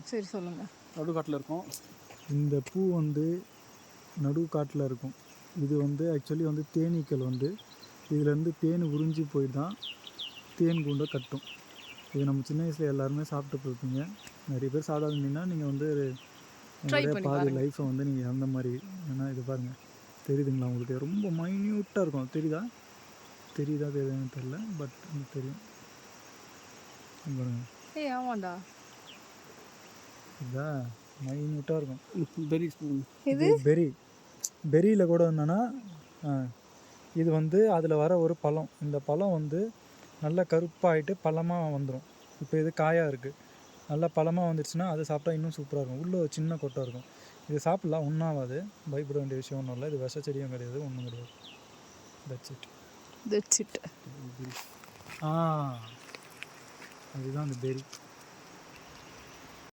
சரி சொல்லுங்கள். நடுக்காட்டில் இருக்கும். இந்த பூ வந்து நடுக்காட்டில் இருக்கும். இது வந்து ஆக்சுவலி வந்து தேனீக்கள் வந்து இதுலேருந்து தேன் உறிஞ்சி போய் தான் தேன் கூண்டை கட்டும். இது நம்ம சின்ன வயசில் எல்லாருமே சாப்பிட்டு போயிருப்பீங்க. நிறைய பேர் சாப்பிடாதீங்கன்னா நீங்கள் வந்து உங்களுடைய பாதி லைஃப்பை வந்து நீங்கள் அந்த மாதிரி. ஏன்னா இது பாருங்கள், தெரியுதுங்களா உங்களுக்கு? ரொம்ப மைன்யூட்டாக இருக்கும். தெரியுதான்னு தெரில, பட் தெரியும் பாருங்க. ஆமாண்டா, இதா மைன்யூட்டாக இருக்கும். பெரி ஸ்பூன். இது பெரியில் கூட என்னன்னா இது வந்து அதில் வர ஒரு பழம். இந்த பழம் வந்து நல்லா கருப்பாகிட்டு பழமாக வந்துடும். இப்போ இது காயாக இருக்குது, நல்லா பழமாக வந்துடுச்சுன்னா அது சாப்பிட்டா இன்னும் சூப்பராக இருக்கும். உள்ளே ஒரு சின்ன கொட்டை இருக்கும். இது சாப்பிட்லாம், ஒன்றாகாது. பயப்பட வேண்டிய விஷயம் ஒன்றும் இல்லை. இது விஷ செடியும் கிடையாது, ஒன்றும் கிடையாது. That's it. அதுதான் அந்த பெரி.